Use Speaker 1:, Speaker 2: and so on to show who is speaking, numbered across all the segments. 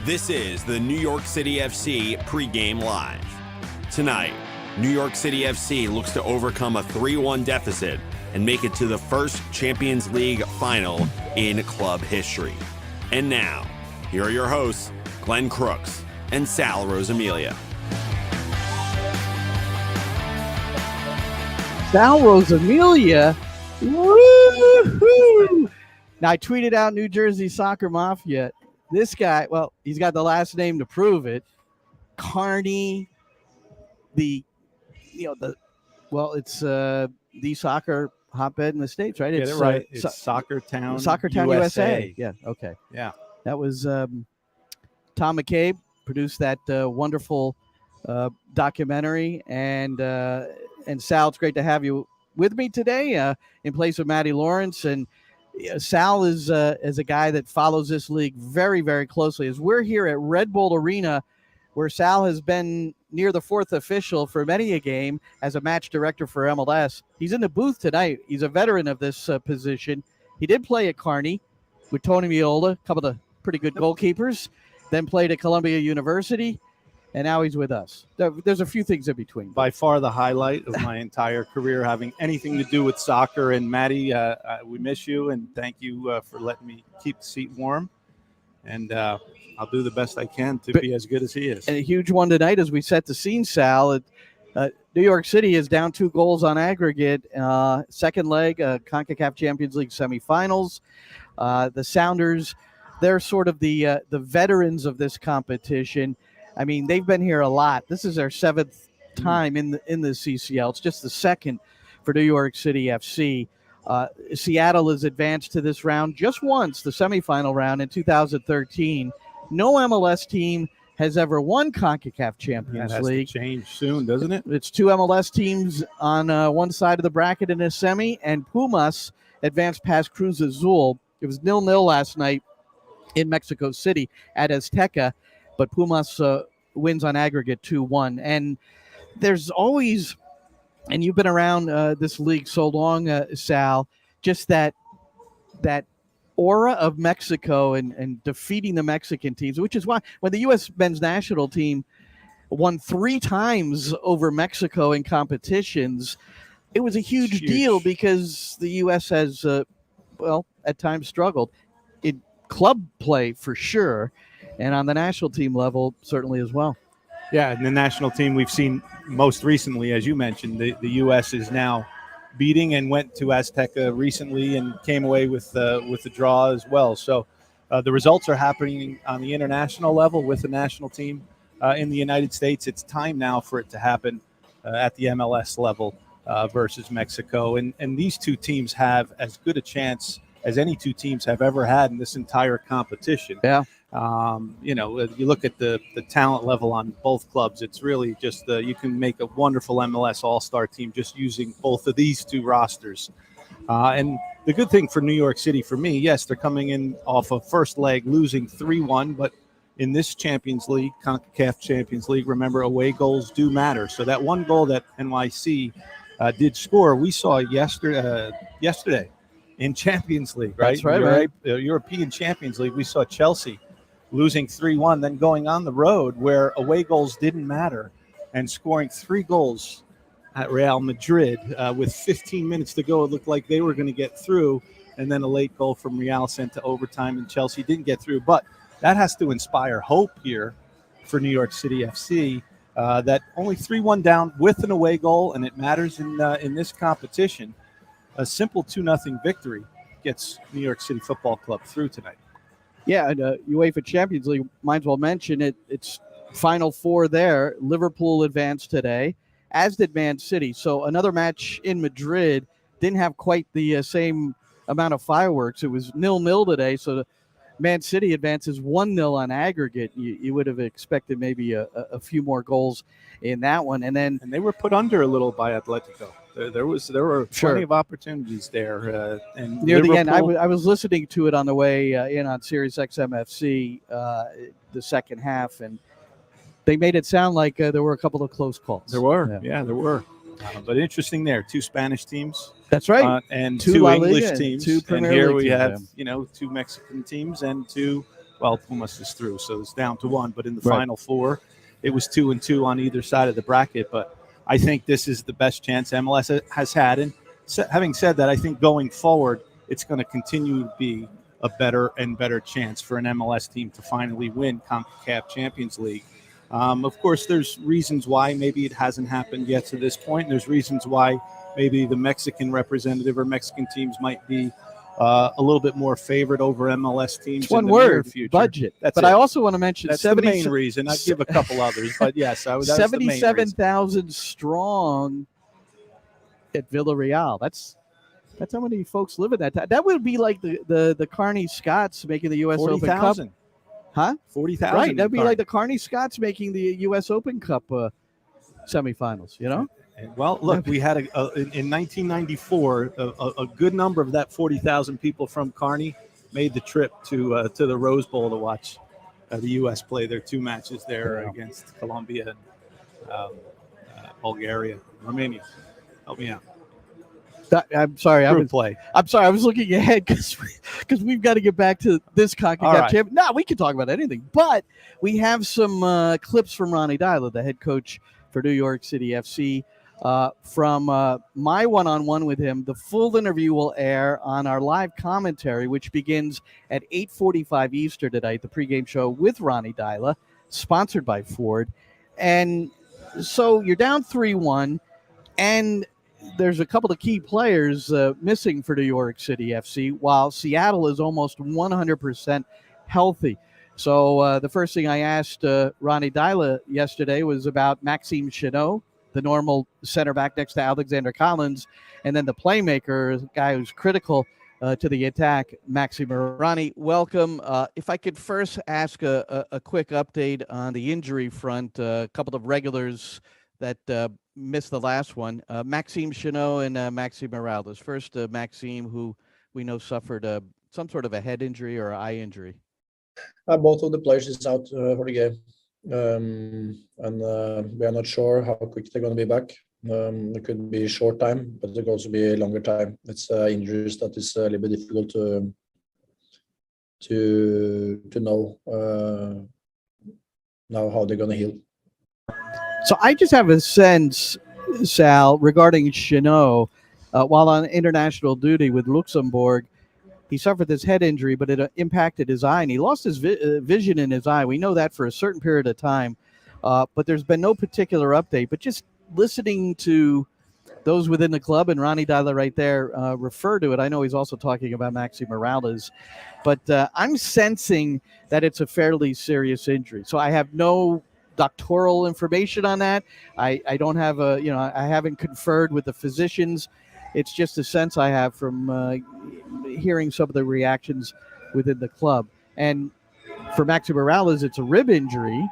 Speaker 1: This is the New York City FC Pregame Live. Tonight, New York City FC looks to overcome a 3-1 deficit and make it to the first Champions League final in club history. And now, here are your hosts, Glenn Crooks and Sal Rosamilia.
Speaker 2: Sal Rosamilia, woo-hoo! Now, I tweeted out New Jersey Soccer Mafia. This guy, well, he's got the last name to prove it. Carney, it's the soccer hotbed in the States, right?
Speaker 3: Get it right. It's Soccer Town,
Speaker 2: USA. Yeah, okay.
Speaker 3: Yeah.
Speaker 2: That was Tom McCabe produced that wonderful documentary. And Sal, it's great to have you with me today in place of Matty Lawrence. And Sal is a guy that follows this league very, very closely. As we're here at Red Bull Arena, where Sal has been near the fourth official for many a game as a match director for MLS. He's in the booth tonight. He's a veteran of this position. He did play at Kearney with Tony Meola, a couple of the pretty good goalkeepers, then played at Columbia University, and now he's with us. There's a few things in between.
Speaker 3: By far the highlight of my entire career having anything to do with soccer. And Matty, we miss you, and thank you for letting me keep the seat warm. And I'll do the best I can to be as good as he is.
Speaker 2: And a huge one tonight as we set the scene, Sal. New York City is down 2 goals on aggregate. Second leg, CONCACAF Champions League semifinals. The Sounders, they're sort of the veterans of this competition. I mean, they've been here a lot. This is their 7th time in the CCL. It's just the 2nd for New York City FC. Seattle has advanced to this round just once, the semifinal round in 2013. No MLS team has ever won CONCACAF Champions League.
Speaker 3: That has to change soon, doesn't it?
Speaker 2: It's 2 MLS teams on one side of the bracket in a semi, and Pumas advanced past Cruz Azul. It was 0-0 last night in Mexico City at Azteca, but Pumas wins on aggregate 2-1. And there's always, and you've been around this league so long, Sal, just that aura of Mexico and defeating the Mexican teams, which is why when the U.S. men's national team won 3 times over Mexico in competitions, it was a huge deal because the U.S. has, at times struggled in club play for sure, and on the national team level certainly as well.
Speaker 3: Yeah, in the national team we've seen most recently, as you mentioned, the U.S. is now beating and went to Azteca recently and came away with the draw as well. So the results are happening on the international level with the national team in the United States. It's time now for it to happen at the MLS level versus Mexico. And these 2 teams have as good a chance as any 2 teams have ever had in this entire competition.
Speaker 2: Yeah.
Speaker 3: You look at the talent level on both clubs, it's really just you can make a wonderful MLS all-star team just using both of these 2 rosters. And the good thing for New York City, for me, yes, they're coming in off a first leg losing 3-1, but in this Champions League, CONCACAF Champions League, remember, away goals do matter. So that one goal that NYC did score, we saw yesterday in Champions League, right?
Speaker 2: That's right.
Speaker 3: European Champions League, we saw Chelsea losing 3-1, then going on the road where away goals didn't matter and scoring 3 goals at Real Madrid with 15 minutes to go. It looked like they were going to get through, and then a late goal from Real sent to overtime, and Chelsea didn't get through. But that has to inspire hope here for New York City FC that only 3-1 down with an away goal, and it matters in this competition. A simple 2-0 victory gets New York City Football Club through tonight.
Speaker 2: Yeah, and UEFA Champions League, might as well mention it. It's Final 4 there. Liverpool advanced today, as did Man City. So another match in Madrid didn't have quite the same amount of fireworks. It was 0-0 today, so Man City advances 1-0 on aggregate. You would have expected maybe a few more goals in that one. And
Speaker 3: they were put under a little by Atletico. There were plenty of opportunities there. And
Speaker 2: near the end, I was listening to it on the way in on Sirius XM FC the second half, and they made it sound like there were a couple of close calls.
Speaker 3: There were, yeah there were. But interesting there, 2 Spanish teams.
Speaker 2: That's right.
Speaker 3: And 2 English
Speaker 2: Liga,
Speaker 3: teams.
Speaker 2: 2 Premier
Speaker 3: and here
Speaker 2: League
Speaker 3: we
Speaker 2: teams,
Speaker 3: have, 2 Mexican teams and 2 well, Pumas is through, so it's down to 1. But in the Final Four, it was 2-2 on either side of the bracket. But I think this is the best chance MLS has had. And having said that, I think going forward, it's going to continue to be a better and better chance for an MLS team to finally win Concacaf Champions League. Of course, there's reasons why maybe it hasn't happened yet to this point. And there's reasons why maybe the Mexican representative or Mexican teams might be a little bit more favored over MLS teams.
Speaker 2: It's one word, budget.
Speaker 3: That's
Speaker 2: but
Speaker 3: it.
Speaker 2: I also want to mention
Speaker 3: that's the main reason. I'd give a couple others, but yes,
Speaker 2: 77,000 strong at Villarreal. That's how many folks live in that. That would be like the Carney Scots making the U.S. Open Cup.
Speaker 3: 40,000.
Speaker 2: Huh?
Speaker 3: 40,000.
Speaker 2: Right. That'd be like the Carney Scots making the U.S. Open Cup semifinals, you know?
Speaker 3: Well, look, we had in 1994, a good number of that 40,000 people from Kearney made the trip to the Rose Bowl to watch the U.S. play their 2 matches there against Colombia and Bulgaria, Romania. Help me out.
Speaker 2: I'm sorry. I'm sorry. I was looking ahead because we've got to get back to this Concacaf Champions. No, we can talk about anything, but we have some clips from Rony Dala, the head coach for New York City FC, from my one-on-one with him. The full interview will air on our live commentary, which begins at 8:45 Eastern tonight. The pregame show with Rony Dala, sponsored by Ford, and so you're down 3-1, and there's a couple of key players missing for New York City FC, while Seattle is almost 100% healthy. So the first thing I asked Rony Dala yesterday was about Maxime Chenot, the normal center back next to Alexander Collins, and then the playmaker, the guy who's critical to the attack, Maxime. Rony, welcome. If I could first ask a quick update on the injury front, a couple of regulars that missed the last one, Maxime Chenot and Maxime Morales. First, Maxime, who we know suffered some sort of a head injury or eye injury.
Speaker 4: Both of the players is out for the game, and we are not sure how quick they're going to be back. It could be a short time, but it could also be a longer time. It's injuries that is a little bit difficult to know now how they're going to heal.
Speaker 2: So I just have a sense, Sal, regarding Chenot. While on international duty with Luxembourg, he suffered this head injury, but it impacted his eye, and he lost his vision in his eye. We know that for a certain period of time, but there's been no particular update. But just listening to those within the club, and Rony Dala right there refer to it. I know he's also talking about Maxime Morales, but I'm sensing that it's a fairly serious injury. So I have no doctoral information on that. I don't have I haven't conferred with the physicians. It's just a sense I have from hearing some of the reactions within the club. And for Maxime Morales, it's a rib injury,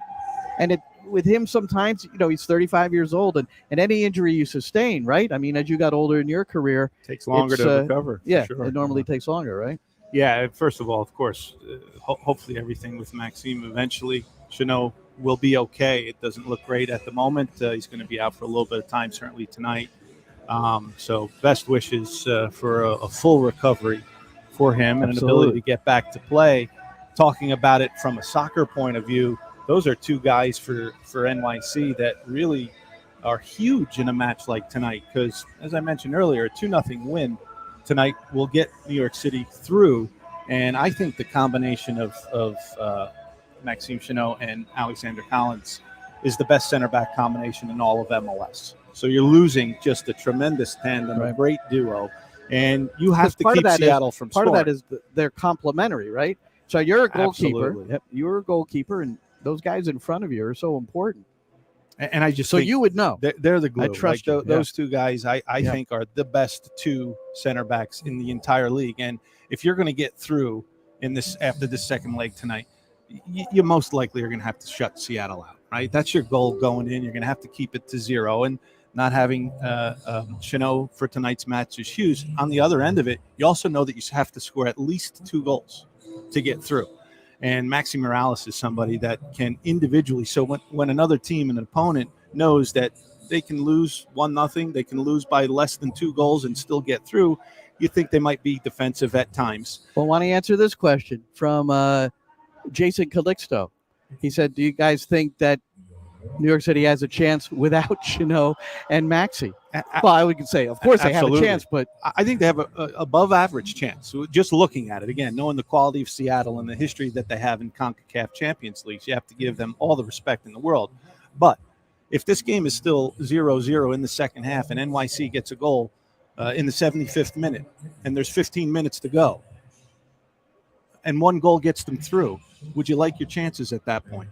Speaker 2: and with him sometimes, he's 35 years old, and any injury you sustain, right? I mean, as you got older in your career,
Speaker 3: takes longer to recover.
Speaker 2: Yeah,
Speaker 3: sure.
Speaker 2: It normally takes longer, right?
Speaker 3: Yeah. First of all, of course, hopefully everything with Maxime eventually. Chenot will be okay. It doesn't look great at the moment. He's going to be out for a little bit of time, certainly tonight. So best wishes for a full recovery for him and
Speaker 2: Absolutely.
Speaker 3: an ability to get back to play. Talking about it from a soccer point of view, those are 2 guys for NYC that really are huge in a match like tonight because, as I mentioned earlier, a 2-0 win tonight will get New York City through. And I think the combination of Maxime Chenot and Alexander Collins is the best center back combination in all of MLS. So you're losing just a tremendous tandem, a great duo, and you have to keep Seattle from scoring.
Speaker 2: Part of that is they're complementary, right? So you're a goalkeeper.
Speaker 3: Absolutely.
Speaker 2: Yep, you're a goalkeeper, and those guys in front of you are so important.
Speaker 3: And I just
Speaker 2: so
Speaker 3: think
Speaker 2: you would know.
Speaker 3: They're the glue.
Speaker 2: I trust
Speaker 3: those 2 guys. I think are the best 2 center backs in the entire league. And if you're going to get through after this second leg tonight, you most likely are going to have to shut Seattle out, right? That's your goal going in. You're going to have to keep it to 0, and not having Chenot for tonight's match is huge. On the other end of it, you also know that you have to score at least 2 goals to get through. And Maxime Morales is somebody that can individually. So when another team, an opponent, knows that they can lose 1-0, they can lose by less than 2 goals and still get through, you think they might be defensive at times.
Speaker 2: Well, why don't you answer this question from Jason Calixto. He said, do you guys think that New York City has a chance without Chanot and Maxey? Well, I would say, of course, they have a chance, but
Speaker 3: I think they have a above average chance. Just looking at it again, knowing the quality of Seattle and the history that they have in Concacaf Champions League, you have to give them all the respect in the world. But if this game is still 0-0 in the second half and NYC gets a goal in the 75th minute and there's 15 minutes to go and one goal gets them through, would you like your chances at that point?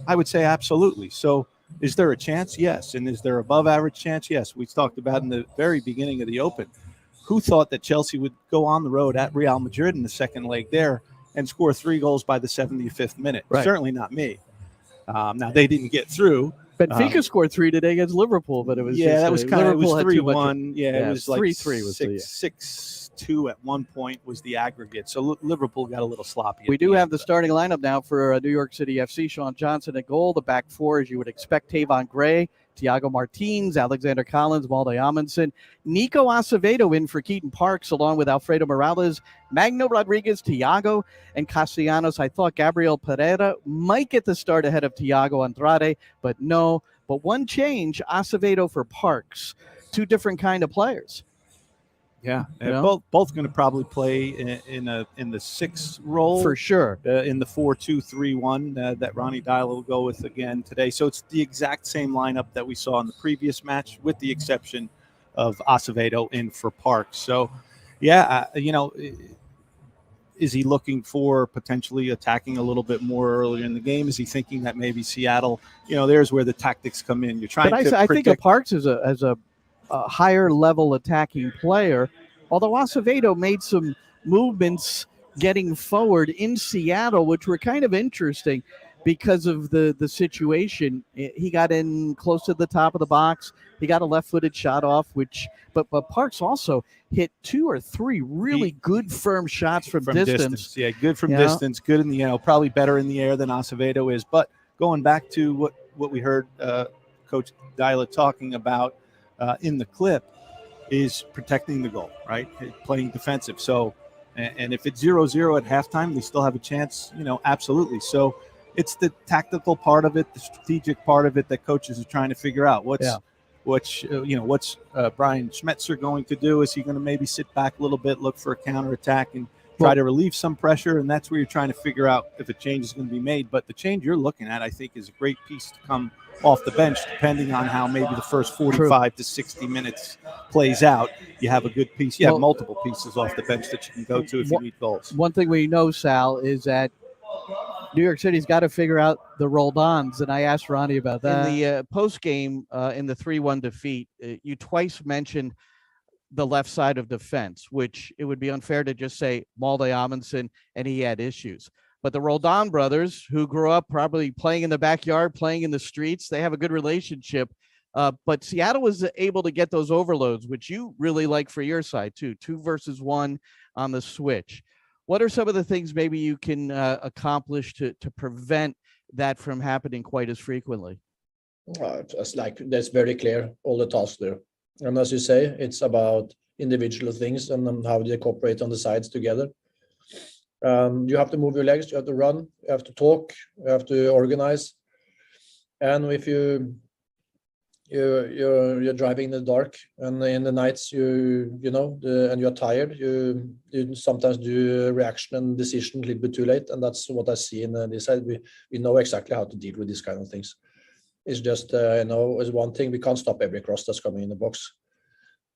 Speaker 3: I would say absolutely. So is there a chance? Yes. And is there above average chance? Yes. We talked about in the very beginning of the Open. Who thought that Chelsea would go on the road at Real Madrid in the second leg there and score 3 goals by the 75th minute?
Speaker 2: Right.
Speaker 3: Certainly not me. Now, they didn't get through.
Speaker 2: Benfica scored 3 today against Liverpool, but it was
Speaker 3: that was kind of, it was 3-1.
Speaker 2: Yeah,
Speaker 3: it was like
Speaker 2: 3-3 was
Speaker 3: 6-2 at one point was the aggregate. So Liverpool got a little sloppy.
Speaker 2: We do have the starting lineup now for New York City FC. Sean Johnson at goal. The back four, as you would expect, Tavon Gray, Thiago Martins, Alexander Collins, Malde Amundsen, Nico Acevedo in for Keaton Parks, along with Alfredo Morales, Magno Rodriguez, Thiago, and Castellanos. I thought Gabriel Pereira might get the start ahead of Thiago Andrade, but no. But one change, Acevedo for Parks. 2 different kind of players.
Speaker 3: Yeah, both going to probably play in the 6 role
Speaker 2: for sure.
Speaker 3: In the 4-2-3-1 that Rony Dala will go with again today. So it's the exact same lineup that we saw in the previous match, with the exception of Acevedo in for Parks. So, is he looking for potentially attacking a little bit more earlier in the game? Is he thinking that maybe Seattle? There's where the tactics come in. You're trying to.
Speaker 2: I think of Parks as a higher level attacking player, although Acevedo made some movements getting forward in Seattle, which were kind of interesting because of the situation. He got in close to the top of the box. He got a left-footed shot off, but Parks also hit 2 or 3 really good firm shots from distance.
Speaker 3: Yeah, good from distance, good in the probably better in the air than Acevedo is. But going back to what we heard Coach Dila talking about in the clip, is protecting the goal, right? Playing defensive. So, and if it's 0-0 at halftime, they still have a chance, absolutely. So it's the tactical part of it, the strategic part of it that coaches are trying to figure out. What's Brian Schmetzer going to do? Is he going to maybe sit back a little bit, look for a counterattack and try to relieve some pressure? And that's where you're trying to figure out if a change is going to be made. But the change you're looking at, I think, is a great piece to come off the bench, depending on how maybe the first 45 to 60 minutes plays out. You have a good piece. You have multiple pieces off the bench that you can go to if you need goals.
Speaker 2: One thing we know, Sal, is that New York City's got to figure out the roll-ons, and I asked Ronnie about that. In the post-game, in the 3-1 defeat, you twice mentioned the left side of defense, which it would be unfair to just say Malde Amundsen and he had issues. But the Roldan brothers, who grew up probably playing in the backyard, playing in the streets, they have a good relationship. But Seattle was able to get those overloads, which you really like for your side, too. 2 versus 1 on the switch. What are some of the things maybe you can accomplish to prevent that from happening quite as frequently?
Speaker 4: That's very clear, all the tasks there. And as you say, it's about individual things and how they cooperate on the sides together. You have to move your legs, you have to run, you have to talk, you have to organize. And if you're driving in the dark and in the nights and you're tired, you sometimes do reaction and decision a little bit too late, and that's what I see in this side. We know exactly how to deal with these kind of things. It's just is one thing. We can't stop every cross that's coming in the box,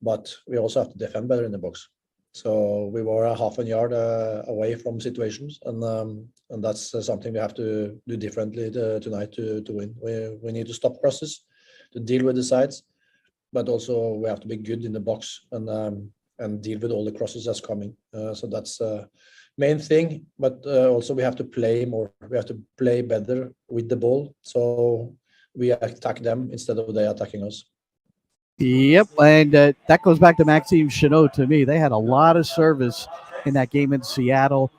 Speaker 4: but we also have to defend better in the box. So we were a half a yard away from situations, and that's something we have to do differently tonight to win. We need to stop crosses, to deal with the sides, but also we have to be good in the box and deal with all the crosses that's coming. So that's main thing. But also we have to play more. We have to play better with the ball, so we attack them instead of they attacking us.
Speaker 2: Yep, and that goes back to Maxime Chanot to me. They had a lot of service in that game in Seattle.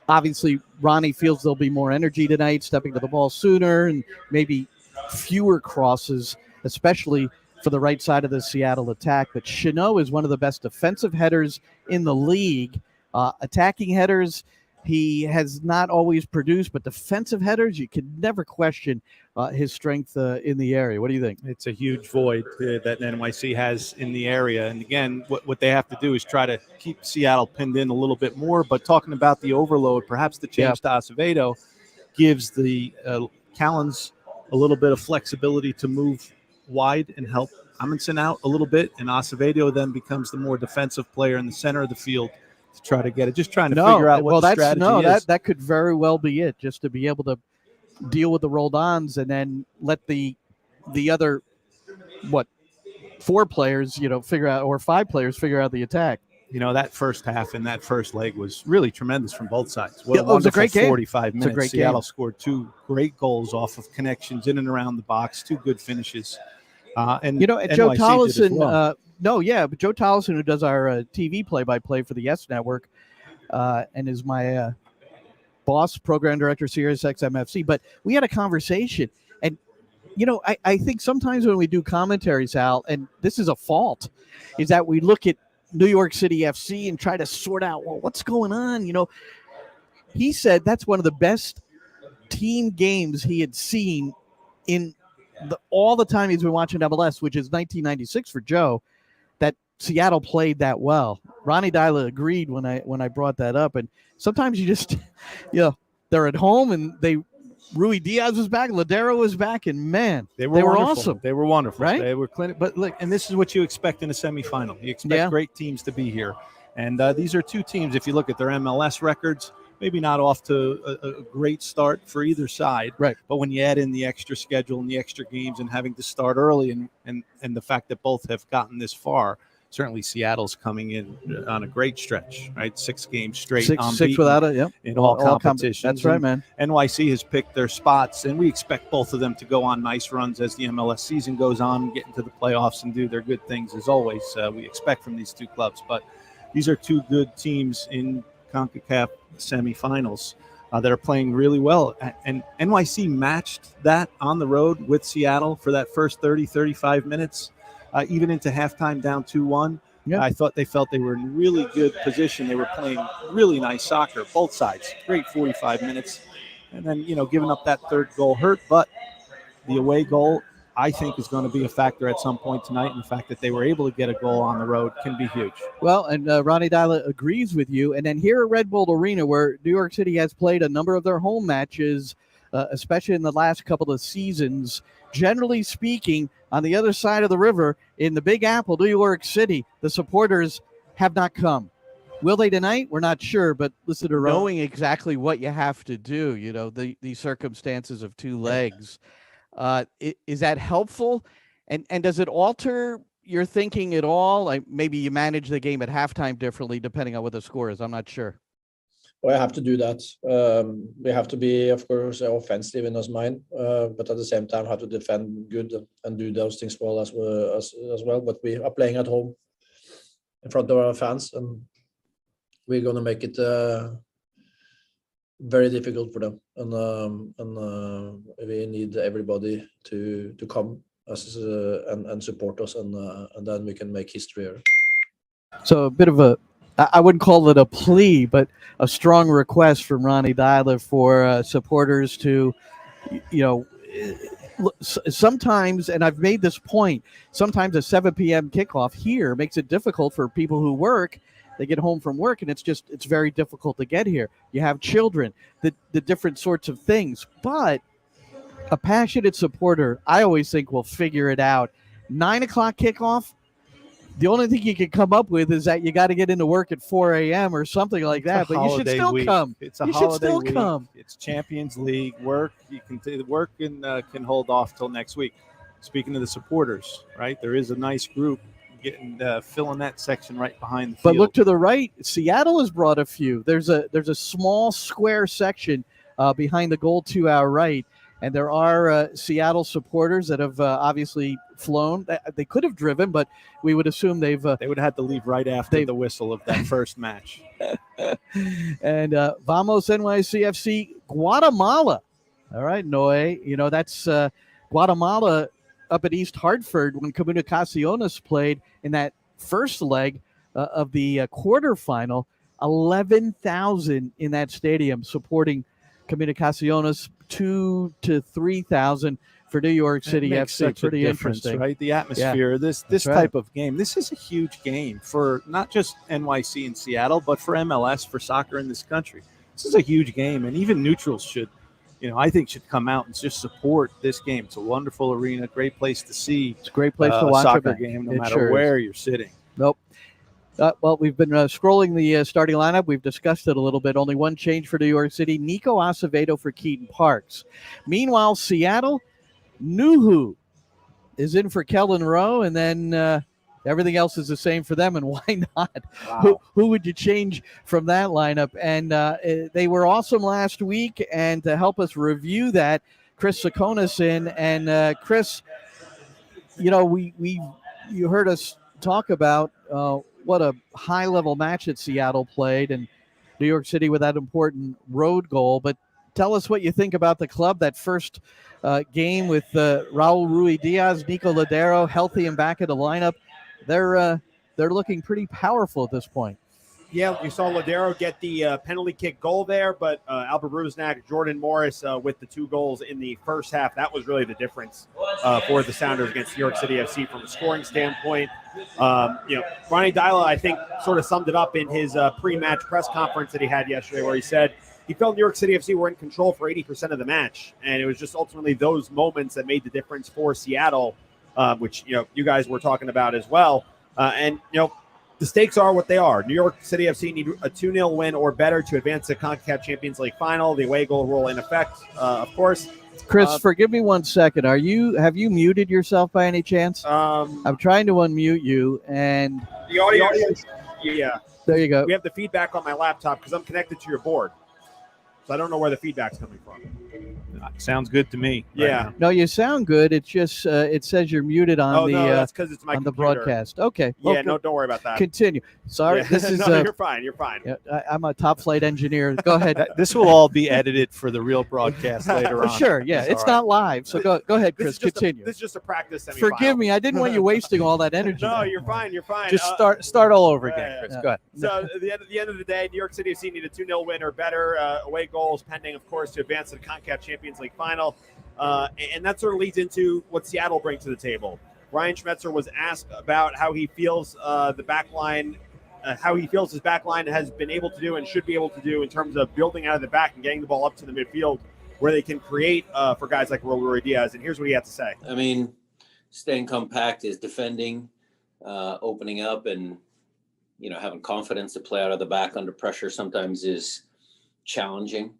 Speaker 2: Obviously, Ronnie feels there'll be more energy tonight, stepping to the ball sooner, and maybe fewer crosses, especially for the right side of the Seattle attack. But Chanot is one of the best defensive headers in the league. Attacking headers, He has not always produced, but defensive headers, you can never question his strength in the area. What do you think?
Speaker 3: It's a huge void that NYC has in the area. And again, what they have to do is try to keep Seattle pinned in a little bit more. But talking about the overload, perhaps the change to Acevedo gives the Callens a little bit of flexibility to move wide and help Amundsen out a little bit. And Acevedo then becomes the more defensive player in the center of the field to try to get it. Just trying to figure out what the strategy is.
Speaker 2: That could very well be it, just to be able to deal with the roll-ons and then let the other, 4 players, figure out, or 5 players figure out the attack.
Speaker 3: That first half and that first leg was really tremendous from both sides.
Speaker 2: It was a great game.
Speaker 3: 45 minutes.
Speaker 2: It's a great
Speaker 3: Seattle
Speaker 2: game.
Speaker 3: scored 2 great goals off of connections in and around the box, 2 good finishes. And
Speaker 2: Joe
Speaker 3: NYC
Speaker 2: Tollison,
Speaker 3: did as well.
Speaker 2: but Joe Tollison, who does our TV play-by-play for the Yes Network, and is my boss, program director, Sirius XMFC. But we had a conversation, and I think sometimes when we do commentaries, Al, and this is a fault, is that we look at New York City FC and try to sort out, what's going on? He said that's one of the best team games he had seen in all the time he's been watching MLS, which is 1996 for Joe, that Seattle played that well. Rony Dala agreed when I brought that up. And sometimes you just, they're at home and Rui Diaz was back, Ladera was back, and man, they were awesome.
Speaker 3: They were wonderful.
Speaker 2: Right?
Speaker 3: They were clinical. But look, and this is what you expect in a semifinal. You expect great teams to be here. And these are 2 teams, if you look at their MLS records, maybe not off to a great start for either side.
Speaker 2: Right.
Speaker 3: But when you add in the extra schedule and the extra games and having to start early and the fact that both have gotten this far, certainly Seattle's coming in on a great stretch, right? 6 games straight.
Speaker 2: Six without it,
Speaker 3: in all competitions.
Speaker 2: That's right, man.
Speaker 3: NYC has picked their spots, and we expect both of them to go on nice runs as the MLS season goes on and get into the playoffs and do their good things as always. We expect from these 2 clubs. But these are 2 good teams in Concacaf semifinals that are playing really well. And NYC matched that on the road with Seattle for that first 30, 35 minutes. Even into halftime down 2-1. Yeah. I thought they felt they were in really good position. They were playing really nice soccer, both sides. Great 45 minutes. And then, giving up that 3rd goal hurt. But the away goal, I think, is going to be a factor at some point tonight. And the fact that they were able to get a goal on the road can be huge.
Speaker 2: Well, and Rony Dala agrees with you. And then here at Red Bull Arena, where New York City has played a number of their home matches, especially in the last couple of seasons, generally speaking, on the other side of the river in the Big Apple, New York City, the supporters have not come. Will they tonight? We're not sure, but listen to knowing exactly what you have to do, the circumstances of 2 legs. Is that helpful? And does it alter your thinking at all? Like maybe you manage the game at halftime differently depending on what the score is. I'm not sure.
Speaker 4: Well, I have to do that. We have to be, of course, offensive in our mind, but at the same time have to defend good and do those things well as well. But we are playing at home in front of our fans, and we're going to make it very difficult for them. And we need everybody to come and support us, and then we can make history here.
Speaker 2: So a bit of I wouldn't call it a plea, but a strong request from Rony Dala for supporters to, sometimes, and I've made this point, sometimes a 7 p.m. kickoff here makes it difficult for people who work. They get home from work, and it's very difficult to get here. You have children, the different sorts of things. But a passionate supporter, I always think, will figure it out. 9 o'clock kickoff, the only thing you can come up with is that you got to get into work at 4 a.m. or something like that. But you should still come.
Speaker 3: It's a holiday week. It's Champions League work. You can work and can hold off till next week. Speaking of the supporters, right? There is a nice group filling that section right behind the field.
Speaker 2: But look to the right. Seattle has brought a few. There's a small square section behind the goal to our right. And there are Seattle supporters that have obviously flown. They could have driven, but we would assume they would have had to leave right after the whistle of that first match. And Vamos NYCFC Guatemala. All right, Noe. That's Guatemala up at East Hartford when Comunicaciones played in that first leg of the quarterfinal. 11,000 in that stadium supporting Comunicaciones, 2,000 to 3,000 for New York City
Speaker 3: It makes
Speaker 2: FC.
Speaker 3: such
Speaker 2: Pretty
Speaker 3: a difference,
Speaker 2: interesting,
Speaker 3: right? The atmosphere, this
Speaker 2: right.
Speaker 3: type of game. This is a huge game for not just NYC and Seattle, but for MLS, for soccer in this country. This is a huge game, and even neutrals should, I think should come out and just support this game. It's a wonderful arena, great place to see.
Speaker 2: It's a great place to
Speaker 3: a
Speaker 2: watch
Speaker 3: soccer
Speaker 2: a
Speaker 3: game, no
Speaker 2: It
Speaker 3: matter
Speaker 2: sure
Speaker 3: where
Speaker 2: is.
Speaker 3: you're sitting.
Speaker 2: Nope. Well, we've been scrolling the starting lineup. We've discussed it a little bit. Only one change for New York City. Nico Acevedo for Keaton Parks. Meanwhile, Seattle, Nuhu is in for Kellen Rowe, and then everything else is the same for them, and why not?
Speaker 3: Wow.
Speaker 2: Who would you change from that lineup? And they were awesome last week, and to help us review that, Chris Soconus in. And Chris, you heard us talk about what a high-level match that Seattle played, and New York City with that important road goal. But tell us what you think about the club, that first game with Raul Ruidiaz, Nico Ladera, healthy and back in the lineup. They're looking pretty powerful at this point.
Speaker 5: Yeah, you saw Ladera get the penalty kick goal there, but Alvarezna, Jordan Morris with the 2 goals in the first half. That was really the difference for the Sounders against New York City FC from a scoring standpoint. Rony Dala, I think, sort of summed it up in his pre-match press conference that he had yesterday, where he said he felt New York City FC were in control for 80% of the match, and it was just ultimately those moments that made the difference for Seattle, which you guys were talking about as well. The stakes are what they are. New York City FC need a 2-0 win or better to advance the Concacaf Champions League final. The away goal rule in effect, of course.
Speaker 2: Chris, forgive me 1 second. Have you muted yourself by any chance? I'm trying to unmute you, and
Speaker 5: the audio. Yeah.
Speaker 2: There you go.
Speaker 5: We have the feedback on my laptop because I'm connected to your board, so I don't know where the feedback's coming from.
Speaker 3: Sounds good to me.
Speaker 5: Yeah.
Speaker 3: Right
Speaker 2: No, you sound good. It's just it says you're muted on
Speaker 5: that's because it's my
Speaker 2: on the
Speaker 5: computer.
Speaker 2: broadcast. Okay.
Speaker 5: Yeah,
Speaker 2: Okay.
Speaker 5: no, don't worry about that.
Speaker 2: Continue. Sorry,
Speaker 5: Yeah.
Speaker 2: this is.
Speaker 5: No, you're fine. You're fine.
Speaker 2: I'm a top flight engineer. Go ahead.
Speaker 3: This will all be edited for the real broadcast later on.
Speaker 2: Sure. Yeah, it's not live. So go ahead, Chris. Continue.
Speaker 5: This is just a practice semifinal.
Speaker 2: Forgive me. I didn't want you wasting all that energy.
Speaker 5: No, you're fine. You're fine.
Speaker 3: Just start all over again, Chris.
Speaker 2: yeah.
Speaker 3: Go ahead.
Speaker 5: So at the end of the day, New York City FC need a 2-0 win or better. Away goals pending, of course, to advance to the Concacaf Champions League final. And that sort of leads into what Seattle brings to the table. Ryan Schmetzer was asked about how he feels the back line, how he feels his back line has been able to do and should be able to do in terms of building out of the back and getting the ball up to the midfield where they can create for guys like Raul Ruidiaz. And here's what he had to say.
Speaker 6: I mean, staying compact is defending, opening up, and having confidence to play out of the back under pressure sometimes is challenging.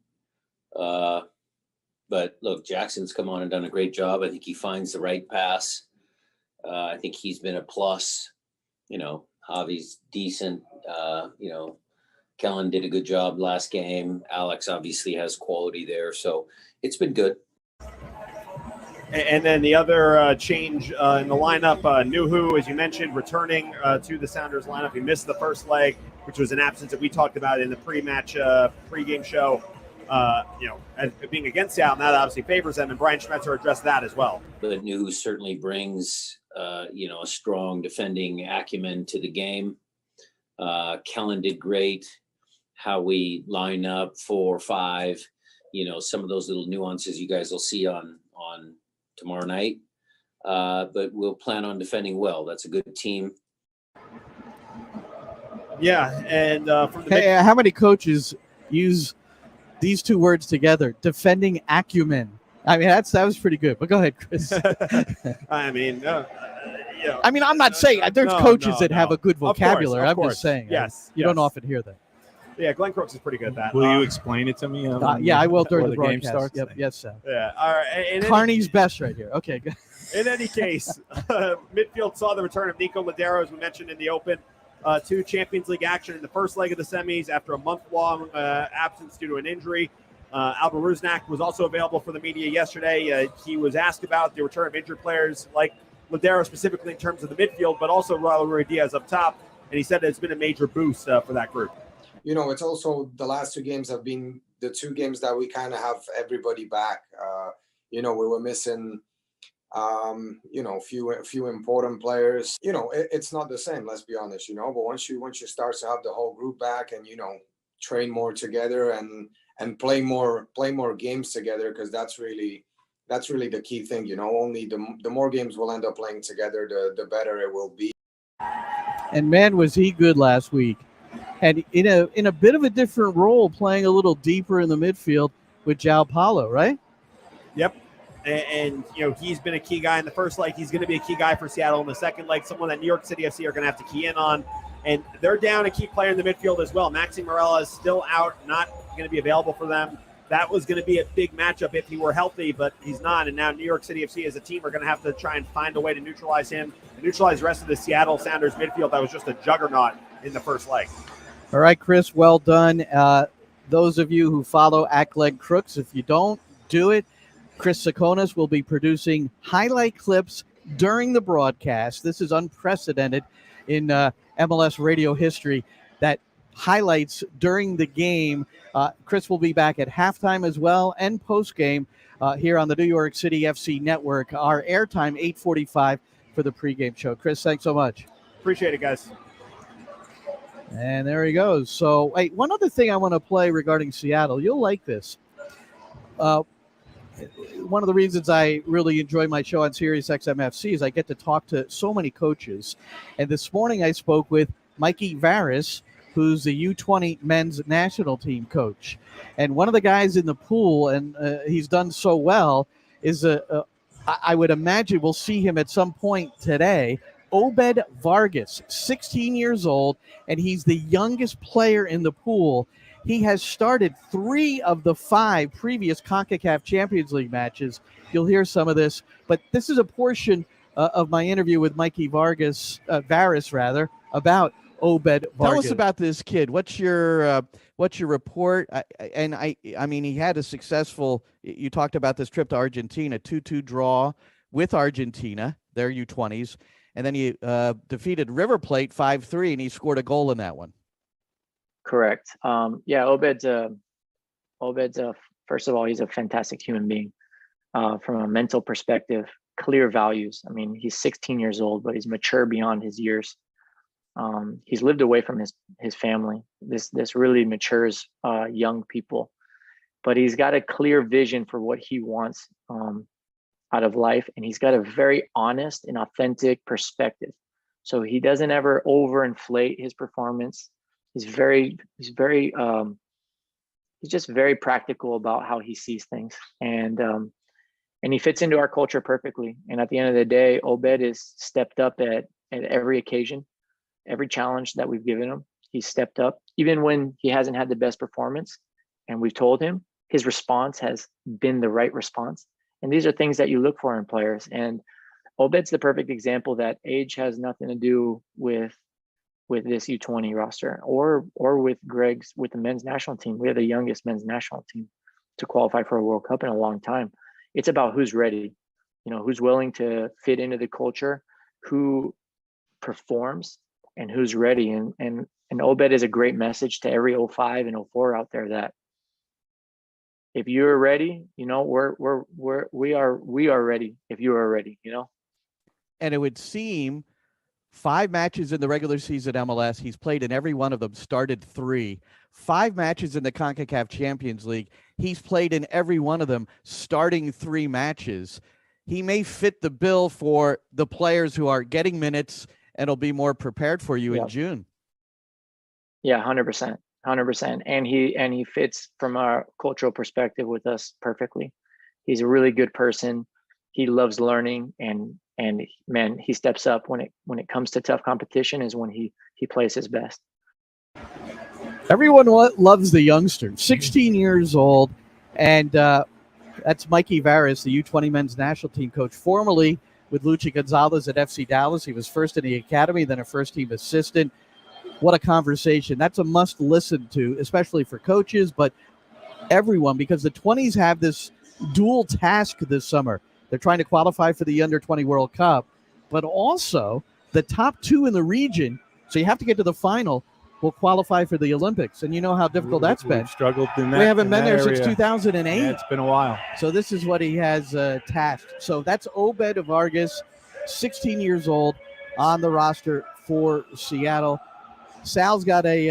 Speaker 6: But look, Jackson's come on and done a great job. I think he finds the right pass. I think he's been a plus. Javi's decent. Kellen did a good job last game. Alex obviously has quality there. So it's been good.
Speaker 5: And then the other change in the lineup, Nuhu, as you mentioned, returning to the Sounders lineup. He missed the first leg, which was an absence that we talked about in the pre-match pregame show. As being against Seattle, that obviously favors them, and Brian Schmetzer addressed that as well.
Speaker 6: But Nuhu certainly brings, a strong defending acumen to the game. Kellen did great. How we line up 4 or 5, some of those little nuances you guys will see on tomorrow night. But we'll plan on defending well. That's a good team.
Speaker 5: Yeah, and from the
Speaker 2: how many coaches use these 2 words together? Defending acumen. I mean, that was pretty good. But go ahead, Chris.
Speaker 5: I mean,
Speaker 2: I'm not saying there's coaches that have a good vocabulary.
Speaker 5: Of course.
Speaker 2: I'm just saying.
Speaker 5: Yes,
Speaker 2: you don't often hear that.
Speaker 5: Yeah, Glenn Crooks is pretty good at that.
Speaker 3: Will you explain it to me?
Speaker 2: Yeah, I will during the
Speaker 3: game
Speaker 2: broadcast.
Speaker 3: starts.
Speaker 2: Yep. Yes, sir.
Speaker 5: Yeah. All right.
Speaker 2: Carney's best right here. Okay, good.
Speaker 5: In any case, midfield saw the return of Nico Ladera, as we mentioned in the open, to Champions League action in the first leg of the semis after a month-long absence due to an injury. Alvarezna was also available for the media yesterday. He was asked about the return of injured players like Ladera specifically in terms of the midfield, but also Raul Ruidiaz up top, and he said it's been a major boost for that group.
Speaker 7: It's also the last 2 games have been the 2 games that we kind of have everybody back. We were missing few important players. It's not the same, let's be honest, but once you start to have the whole group back and, train more together and play more games together, because that's really the key thing, only the more games we'll end up playing together, the better it will be.
Speaker 2: And man, was he good last week. And in a bit of a different role, playing a little deeper in the midfield with João Paulo, right?
Speaker 5: Yep. And he's been a key guy in the first leg. He's going to be a key guy for Seattle in the second leg, someone that New York City FC are going to have to key in on. And they're down a key player in the midfield as well. Maxi Morella is still out, not going to be available for them. That was going to be a big matchup if he were healthy, but he's not. And now New York City FC as a team are going to have to try and find a way to neutralize him, and neutralize the rest of the Seattle Sounders midfield that was just a juggernaut in the first leg.
Speaker 2: All right, Chris, well done. Those of you who follow Crooks, if you don't do it, Chris Soconus will be producing highlight clips during the broadcast. This is unprecedented in MLS radio history, that highlights during the game. Chris will be back at halftime as well and postgame here on the New York City FC network. Our airtime 8:45 for the pregame show. Chris, thanks so much.
Speaker 5: Appreciate it, guys.
Speaker 2: And there he goes. So, hey, one other thing I want to play regarding Seattle. You'll like this. One of the reasons I really enjoy my show on Sirius XM-FC is I get to talk to so many coaches. And this morning I spoke with Mikey Vargas, who's the U20 men's national team coach. And one of the guys in the pool, and he's done so well, is I would imagine we'll see him at some point today, Obed Vargas, 16 years old, and he's the youngest player in the pool. He has started 3 of the 5 previous Concacaf Champions League matches. You'll hear some of this, but this is a portion of my interview with Mikey Vargas, about Obed Vargas.
Speaker 8: Tell us about this kid. What's your report? I mean, he had a successful. You talked about this trip to Argentina, 2-2 draw with Argentina, their U20s, and then he defeated River Plate 5-3, and he scored a goal in that one.
Speaker 9: Correct. Obed's first of all, he's a fantastic human being. From a mental perspective, clear values. I mean, he's 16 years old, but he's mature beyond his years. He's lived away from his family. This really matures young people, but he's got a clear vision for what he wants out of life, and he's got a very honest and authentic perspective. So he doesn't ever overinflate his performance. He's just very practical about how he sees things, and he fits into our culture perfectly. And at the end of the day, Obed is stepped up at every occasion, every challenge that we've given him. He's stepped up, even when he hasn't had the best performance, and we've told him, his response has been the right response. And these are things that you look for in players. And Obed's the perfect example that age has nothing to do with this U20 roster or with with the men's national team. We have the youngest men's national team to qualify for a World Cup in a long time. It's about who's ready, who's willing to fit into the culture, who performs, and who's ready. And Obed is a great message to every 05 and 04 out there that if you're ready, we are ready if you are ready,
Speaker 8: And it would seem 5 matches in the regular season MLS. He's played in every one of them, started 3. 5 matches in the Concacaf Champions League. He's played in every one of them, starting 3 matches. He may fit the bill for the players who are getting minutes and will be more prepared for you in June.
Speaker 9: Yeah, 100%. 100%. And he fits from our cultural perspective with us perfectly. He's a really good person. He loves learning, and man, he steps up when it comes to tough competition is when he plays his best.
Speaker 2: Everyone loves the youngster, 16 years old, and that's Mikey Vargas, the U20 men's national team coach, formerly with Luchi Gonzalez at FC Dallas. He was first in the academy, then a first-team assistant. What a conversation. That's a must listen to, especially for coaches, but everyone, because the 20s have this dual task this summer. They're trying to qualify for the Under-20 World Cup, but also the top 2 in the region, so you have to get to the final, will qualify for the Olympics. And you know how difficult that's been.
Speaker 3: We've struggled in that.
Speaker 2: We haven't
Speaker 3: in
Speaker 2: been
Speaker 3: that
Speaker 2: there since
Speaker 3: area.
Speaker 2: 2008.
Speaker 3: Yeah, it's been a while.
Speaker 2: So this is what he has tasked. So that's Obed Vargas, 16 years old, on the roster for Seattle. Sal's got he's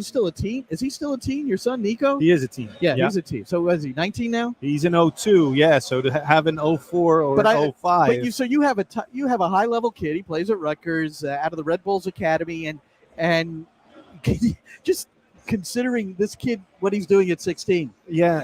Speaker 2: still a teen? Is he still a teen? Your son, Nico?
Speaker 3: He is a teen.
Speaker 2: Yeah, he's a teen. So was he 19 now?
Speaker 3: He's an 02, yeah. So to have an 04 or an 05.
Speaker 2: But you have a high level kid. He plays at Rutgers, out of the Red Bulls Academy, and just considering this kid what he's doing at 16.
Speaker 3: Yeah,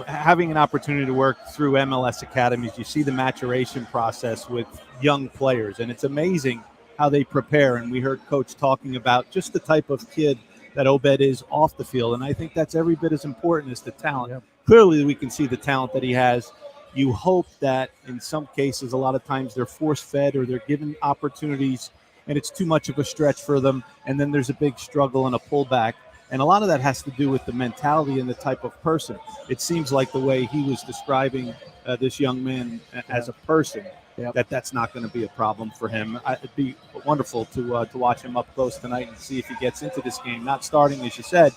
Speaker 3: having an opportunity to work through MLS academies, you see the maturation process with young players, and it's amazing how they prepare. And we heard Coach talking about just the type of kid that Obed is off the field, and I think that's every bit as important as the talent.
Speaker 2: Yep.
Speaker 3: Clearly, we can see the talent that he has. You hope that in some cases, a lot of times they're force-fed or they're given opportunities, and it's too much of a stretch for them, and then there's a big struggle and a pullback. And a lot of that has to do with the mentality and the type of person. It seems like the way he was describing this young man as a person, that's not going to be a problem for him. It'd be wonderful to watch him up close tonight and see if he gets into this game. Not starting, as you said,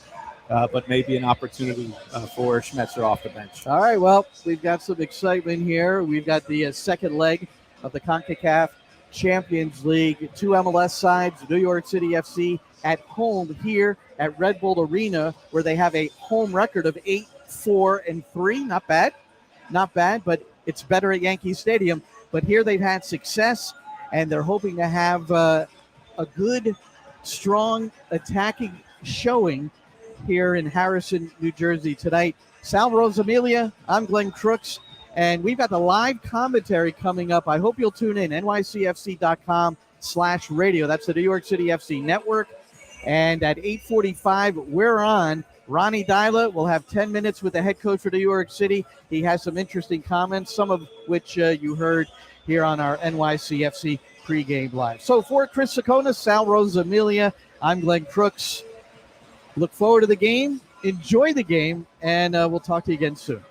Speaker 3: but maybe an opportunity for Schmetzer off the bench.
Speaker 2: All right, well, we've got some excitement here. We've got the second leg of the Concacaf Champions League. Two MLS sides, New York City FC at home here at Red Bull Arena, where they have a home record of 8-4-3. Not bad, but it's better at Yankee Stadium. But here they've had success, and they're hoping to have a good, strong attacking showing here in Harrison, New Jersey tonight. Sal Rosamilia, I'm Glenn Crooks, and we've got the live commentary coming up. I hope you'll tune in, nycfc.com/radio. That's the New York City FC network. And at 8:45, we're on. Rony Dala will have 10 minutes with the head coach for New York City. He has some interesting comments, some of which you heard here on our NYCFC pregame live. So for Chris Soconus, Sal Rosamilia, I'm Glenn Crooks. Look forward to the game. Enjoy the game, and we'll talk to you again soon.